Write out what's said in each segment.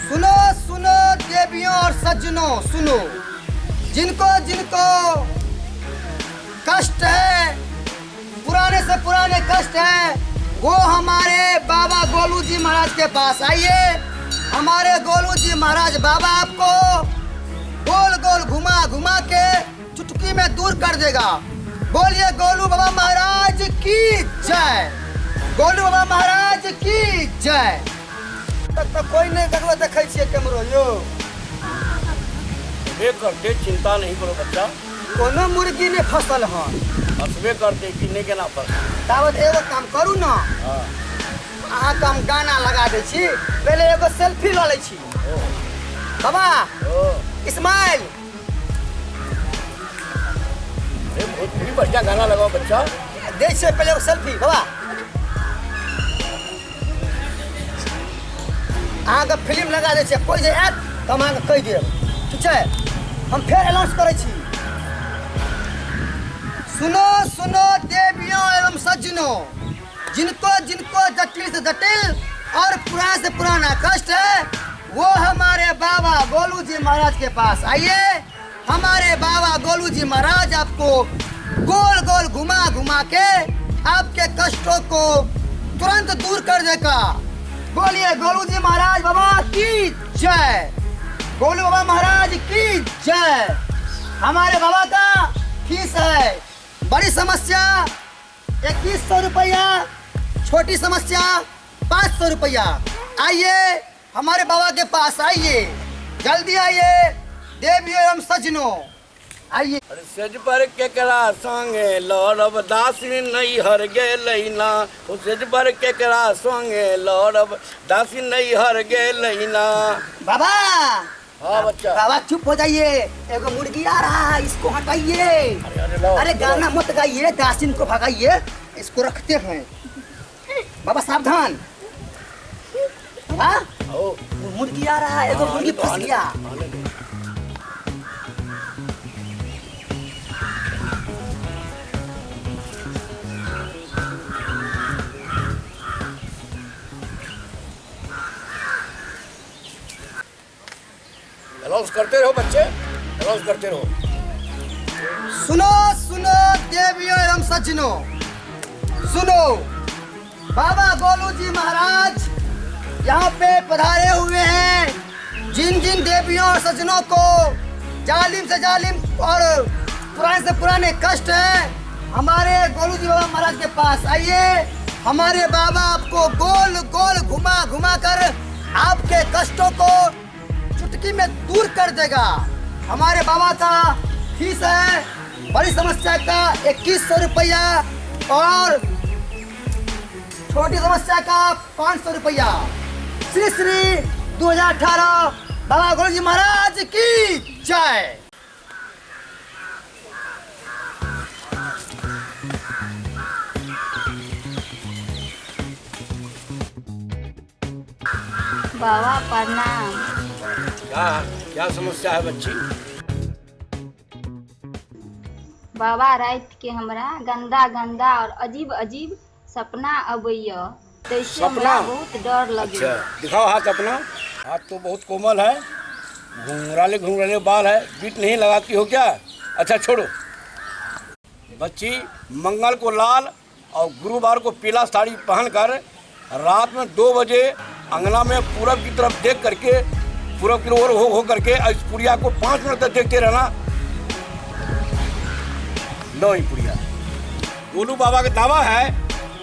सुनो सुनो देवियों और सज्जनों, सुनो। जिनको जिनको कष्ट है, पुराने से पुराने कष्ट है, वो हमारे बाबा गोलू जी महाराज के पास आइए। हमारे गोलू जी महाराज बाबा आपको गोल गोल घुमा घुमा के चुटकी में दूर कर देगा। बोलिए गोलू बाबा महाराज की जय, गोलू बाबा महाराज की जय। तक तो कोई नहीं देखो, देखै छियै कैमरो यो। करते चिंता नहीं करो बच्चा, कोनो मुर्गी ने फसल हन, हंसबे करते कि नहीं केना फसल। तावत एगो काम करू ना, अहाँ के हम गाना लगा दै छी, पहले एगो सेल्फी ल लै छी। बाबा इस्माइल, भोजपुरी बढ़िया गाना लगाओ बच्चा। दे से पहले एगो सेल्फी। बाबा अहाँ के फिल्म लगा दै छी, कोई जे आयत तऽ हम अहाँके कहि देब, ठीक छै। हम फेर अनाउंस करै छी। सुनो सुनो देवियों एवं सज्जनों, जिनको जिनको जटिल से जटिल और पुराना से पुराना कष्ट है, वो हमारे बाबा गोलू जी महाराज के पास आइए। हमारे बाबा गोलू जी महाराज आपको गोल गोल घुमा घुमा के आपके कष्टों को तुरंत दूर कर देगा। बोलिए गोलू जी महाराज बाबा की जय, गोलू बाबा महाराज की जय। हमारे बाबा का फीस है, बड़ी समस्या 2100 रुपया, छोटी समस्या 500 रुपया। आइए हमारे बाबा के पास आइए, जल्दी आइए देवियों एवं सज्जनों, आइए। अरे सेज पर केकरा संगे लड़ब दासी नहीं हर गेलै ना, ओ सेज पर केकरा संगे लड़ब दासी नहीं हर गेलै ना। बाबा हाँ बच्चा। बाबा चुप हो जाइए, एगो मुर्गी आ रहा है, इसको हटाइए। अरे गाना मत गाइए, दासिन को भगाइए, इसको रखते हैं। बाबा सावधान। हाँ मुर्गी आ रहा है, एगो मुर्गी फंस गया। अनाउंस करते रहो बच्चे, अनाउंस करते रहो। सुनो सुनो देवियों एवं सज्जनों, सुनो। बाबा गोलू जी महाराज यहाँ पे पधारे हुए हैं। जिन जिन देवियों और सज्जनों को जालिम से जालिम और पुराने से पुराने कष्ट हैं, हमारे गोलू जी बाबा महाराज के पास आइए। हमारे बाबा आपको गोल गोल घुमा घुमा कर आपके कष्टों को चुटकी में दूर कर देगा। हमारे बाबा का फीस है, बड़ी समस्या का 2100 रुपया और छोटी समस्या का 500 रुपया। श्री श्री 2018 बाबा गोलू जी महाराज की जय। बाबा प्रणाम। क्या क्या समस्या है बच्ची? बाबा रात के हमरा गंदा गंदा और अजीब अजीब सपना अबैया, तैसे हमरा बहुत डर लगे। अच्छा दिखाओ हाथ अपना। हाथ तो बहुत कोमल है, घुंघराले घुंघराले बाल है, बीट नहीं लगाती हो क्या? अच्छा छोड़ो बच्ची, मंगल को लाल और गुरुवार को पीला साड़ी पहनकर रात में 2 बजे अंगना में पूरब की तरफ देख करके, पूरब की ओर हो करके इस पुड़िया को 5 मिनट तक देखते रहना। लो ही पुड़िया। गोलू बाबा का दावा है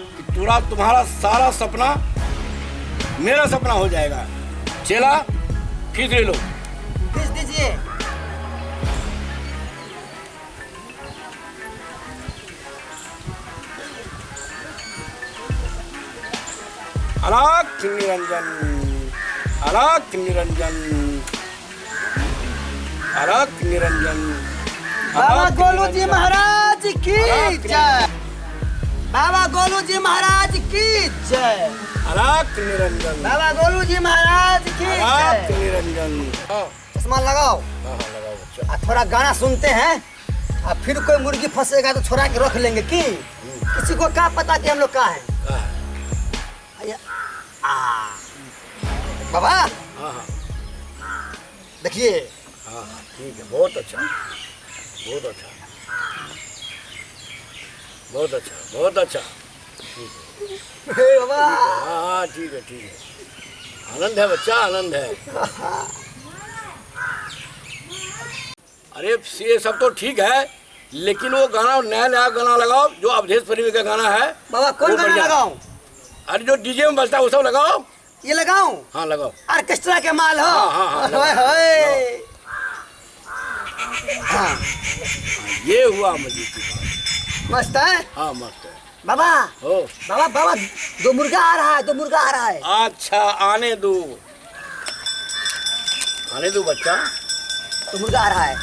कि तुम्हारा सारा सपना मेरा सपना हो जाएगा। चला फीस ले लो। फीस दीजिए। अलग निरंजन, अलग निरंजन, अलग निरंजन। बाबा गोलू जी महाराज की जय, बाबा गोलू जी महाराज की जय, अलग निरंजन, बाबा गोलू जी महाराज की अलग जय। निरंजन। चश्मा लगाओ। हाँ लगाओ बच्चा। थोड़ा गाना सुनते हैं, और फिर कोई मुर्गी फंसेगा तो छोड़ा के रख लेंगे। कि किसी को क्या पता कि हम लोग कहाँ हैं। बाबा हाँ हाँ देखिए, हाँ हाँ ठीक है, बहुत अच्छा बहुत अच्छा बहुत अच्छा बहुत अच्छा। हे बाबा हाँ हाँ ठीक है, आनंद है बच्चा, आनंद है। अरे ये सब तो ठीक है, लेकिन वो गाना नया नया गाना लगाओ जो अवधेश प्रेमी का गाना है। बाबा कौन वो गाना बढ़िया। लगाऊं? अरे जो डीजे में बजता है वो सब लगाओ। ये लगाऊं? हाँ लगाओ। ऑर्केस्ट्रा के माल हो। हाँ, होए होए। हाँ ये हुआ मजे की बात। मस्त है हाँ मस्त है। बाबा। हो बाबा बाबा दो मुर्गा आ रहा है, दो मुर्गा आ रहा है। अच्छा, आने दो बच्चा। दो मुर्गा आ रहा है।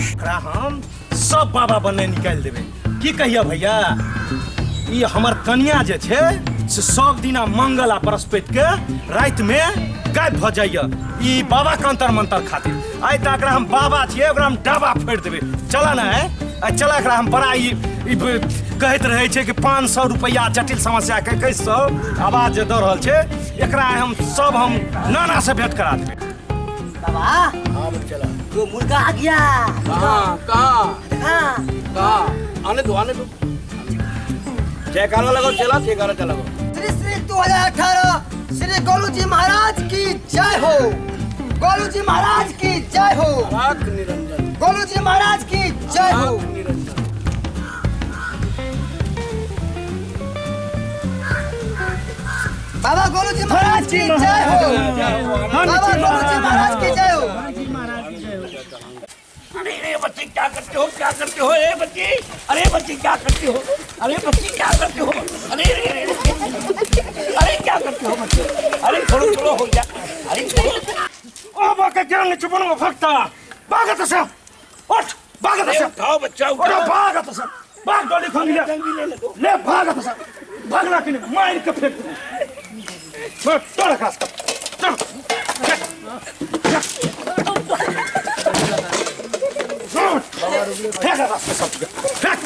एकरा हम सब बाबा बनने निकाल देबे। की कहिया भैया, ई हमर कन्या जे छे से सब दिना मंगल आ बृहस्पति के रात में गायब भ जाइए ई बाबा के अंतर मंतर खातिर। आइ तक एकरा हम बाबा छिए, ओकरा हम डाबा फोड़ देबे। चला ना है चला, एकरा हम बड़ा ई कहत रहे छे कि 500 रुपया जटिल समस्या के 2100 आवाज दे रहल छे। एकरा हम सब हम नाना से भेंट करा देबे। बाबा हाँ चला। दो मुर्गा आ गया। कहाँ कहाँ हाँ कहाँ? आने दो। जयकारा लगाओ, चला जयकारा चला। श्री श्री 2018 श्री गोलू जी महाराज की जय हो। गोलू जी महाराज की जय हो। राख निरंजन, गोलू जी महाराज की जय हो। राख निरंजन। बाबा गोलू जी महाराज की जय हो। बाबा गोलू जी महाराज की जय हो। अरे बच्चे क्या करते हो, क्या करते हो? ए बच्चे, अरे बच्चे क्या करते हो? अरे बच्चे क्या करते हो? अरे क्या करते हो बच्चे? अरे छोड़ो हो गया। अरे छोड़ो। ओ बाका क्या ने चुपन में भक्ता भागत से उठ, भागत से उठाओ बच्चा, उठो, उठाओ। भागत से भाग डोली खोल ले भागत से भागना कि नहीं मार के फेंक दे। मैं तोड़ खास कर चल फेंक रास्ते सब फेंक।